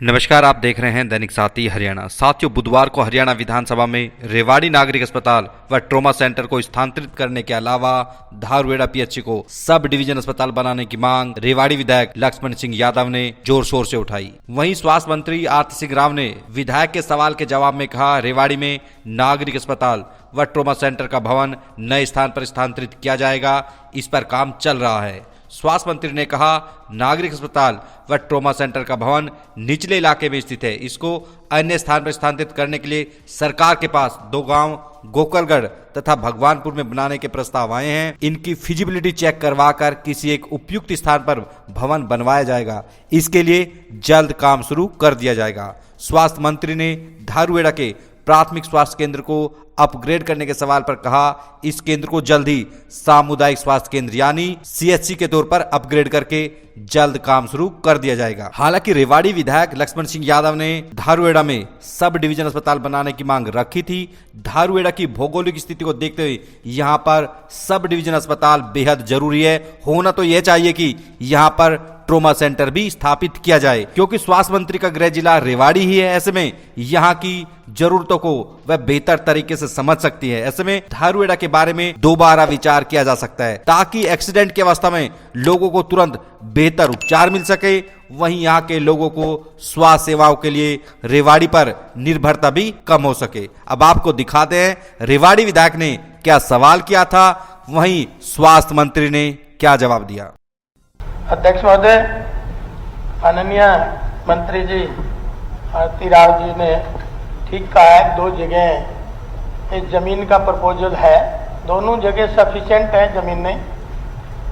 नमस्कार, आप देख रहे हैं दैनिक साथी हरियाणा। साथियों, बुधवार को हरियाणा विधानसभा में रेवाड़ी नागरिक अस्पताल व ट्रॉमा सेंटर को स्थानांतरित करने के अलावा धारूहेड़ा पीएचसी को सब डिवीजन अस्पताल बनाने की मांग रेवाड़ी विधायक लक्ष्मण सिंह यादव ने जोर शोर से उठाई। वहीं स्वास्थ्य मंत्री आर्त सिंह राव ने विधायक के सवाल के जवाब में कहा, रेवाड़ी में नागरिक अस्पताल व ट्रॉमा सेंटर का भवन नए स्थान पर स्थानांतरित किया जाएगा, इस पर काम चल रहा है। स्वास्थ्य मंत्री ने कहा, नागरिक अस्पताल व ट्रॉमा सेंटर का भवन निचले इलाके में स्थित है, इसको अन्य स्थान पर स्थानांतरित करने के लिए सरकार के पास 2 गांव गोकलगढ़ तथा भगवानपुर में बनाने के प्रस्ताव आए हैं। इनकी फिजिबिलिटी चेक करवाकर किसी एक उपयुक्त स्थान पर भवन बनवाया जाएगा, इसके लिए जल्द काम शुरू कर दिया जाएगा। स्वास्थ्य मंत्री ने धारूहेड़ा के प्राथमिक स्वास्थ्य केंद्र को अपग्रेड करने के सवाल पर कहा, इस केंद्र को जल्द ही सामुदायिक स्वास्थ्य केंद्र यानी सीएचसी के तौर पर अपग्रेड करके जल्द काम शुरू कर दिया जाएगा। हालांकि रेवाड़ी विधायक लक्ष्मण सिंह यादव ने धारूहेड़ा में सब डिवीजन अस्पताल बनाने की मांग रखी थी। धारूहेड़ा की भौगोलिक स्थिति को देखते हुए यहाँ पर सब डिवीजन अस्पताल बेहद जरूरी है। होना तो यह चाहिए कि यहाँ पर ट्रॉमा सेंटर भी स्थापित किया जाए, क्योंकि स्वास्थ्य मंत्री का गृह जिला रेवाड़ी ही है। ऐसे में यहाँ की जरूरतों को वह बेहतर तरीके से समझ सकती है। ऐसे में धारूहेड़ा के बारे में दोबारा विचार किया जा सकता है, ताकि एक्सीडेंट की अवस्था में लोगों को तुरंत बेहतर उपचार मिल सके। वहीं यहाँ के लोगों को स्वास्थ्य सेवाओं के लिए रेवाड़ी पर निर्भरता भी कम हो सके। अब आपको दिखाते हैं रेवाड़ी विधायक ने क्या सवाल किया था, वहीं स्वास्थ्य मंत्री ने क्या जवाब दिया। अध्यक्ष महोदय, माननीय मंत्री जी आरती राव जी ने ठीक कहा है, 2 जगह इस जमीन का प्रपोजल है, दोनों जगह सफिशिएंट है जमीन में।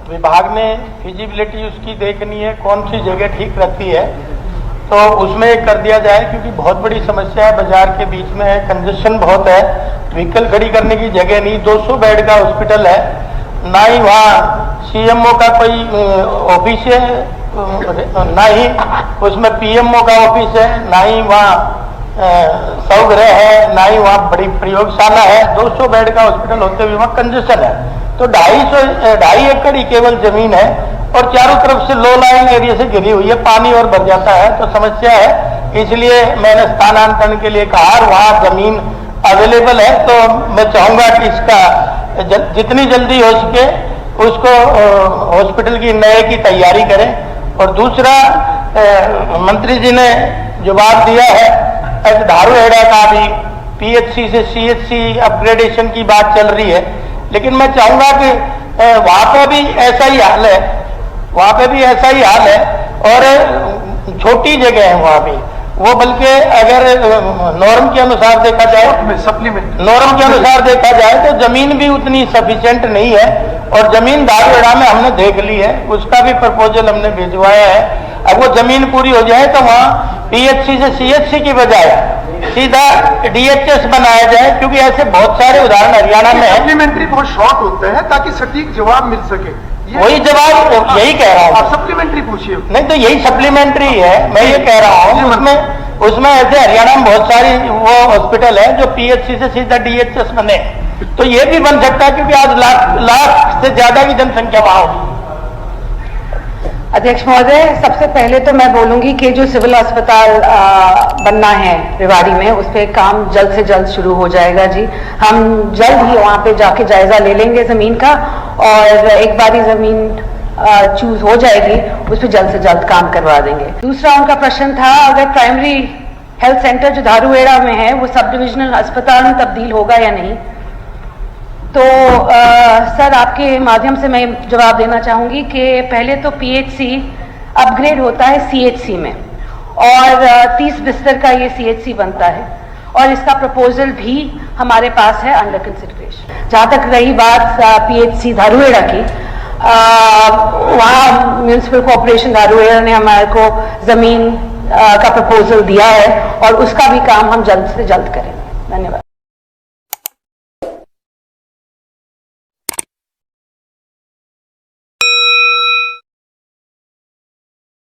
विभाग ने फिजिबिलिटी उसकी देखनी है, कौन सी जगह ठीक रहती है तो उसमें कर दिया जाए, क्योंकि बहुत बड़ी समस्या है, बाजार के बीच में है, कंजेशन बहुत है, व्हीकल खड़ी करने की जगह नहीं। 200 बेड का हॉस्पिटल है, ना ही वहाँ सीएमओ का कोई ऑफिस है, ना ही उसमें पीएमओ का ऑफिस है, ना ही वहाँ सौगृह है, ना ही वहाँ बड़ी प्रयोगशाला है। 200 बेड का हॉस्पिटल होते हुए वहाँ कंजेशन है। तो 2.5 एकड़ ही केवल जमीन है और चारों तरफ से लो लाइंग एरिया से घिरी हुई है, पानी और भर जाता है तो समस्या है। इसलिए मैंने स्थानांतरण के लिए कहा, वहाँ जमीन अवेलेबल है तो मैं चाहूंगा कि इसका जितनी जल्दी हो सके उसको हॉस्पिटल की नए की तैयारी करें। और दूसरा, मंत्री जी ने जवाब दिया है, धारूहेड़ा का भी पीएचसी से सीएचसी अपग्रेडेशन की बात चल रही है, लेकिन मैं चाहूंगा कि वहां पे भी ऐसा ही हाल है, वहां पे भी ऐसा ही हाल है और छोटी जगह है वहां भी वो, बल्कि अगर नॉर्म के अनुसार देखा जाए, सप्लीमेंट नॉर्म के अनुसार देखा जाए तो जमीन भी उतनी सफिशिएंट नहीं है। और जमीन धारूहेड़ा में हमने देख ली है, उसका भी प्रपोजल हमने भिजवाया है। अब वो जमीन पूरी हो जाए तो वहाँ पीएचसी से सीएचसी की बजाय सीधा डीएचएस बनाया जाए, क्योंकि ऐसे बहुत सारे उदाहरण हरियाणा में है। सप्लीमेंट्री बहुत शॉर्ट होते हैं ताकि सटीक जवाब मिल सके। वही जवाब यही कह रहा हूँ। आप सप्लीमेंट्री पूछिए। नहीं तो यही सप्लीमेंट्री है, मैं ये कह रहा हूँ। उसमें ऐसे हरियाणा में बहुत सारी वो हॉस्पिटल है जो पीएचसी से सीधा डीएचएस बने, तो ये भी बन सकता है, क्योंकि आज लाख से ज्यादा की जनसंख्या वहां होगी। अध्यक्ष महोदय, सबसे पहले तो मैं बोलूंगी कि जो सिविल अस्पताल बनना है रेवाड़ी में, उस पर काम जल्द से जल्द शुरू हो जाएगा जी। हम जल्द ही वहां पे जाके जायजा ले लेंगे जमीन का, और एक बार ही जमीन चूज हो जाएगी उस पर जल्द से जल्द काम करवा देंगे। दूसरा उनका प्रश्न था, अगर प्राइमरी हेल्थ सेंटर जो धारूहेड़ा में है वो सब डिविजनल अस्पताल में तब्दील होगा या नहीं। तो सर, आपके माध्यम से मैं जवाब देना चाहूंगी कि पहले तो पीएचसी अपग्रेड होता है सीएचसी में, और 30 बिस्तर का ये सीएचसी बनता है, और इसका प्रपोजल भी हमारे पास है अंडर कंसिडरेशन। जहाँ तक रही बात पीएचसी धारूहेड़ा की, वहाँ म्यूनिसिपल कॉर्पोरेशन धारूहेड़ा ने हमारे को जमीन का प्रपोजल दिया है और उसका भी काम हम जल्द से जल्द करेंगे। धन्यवाद।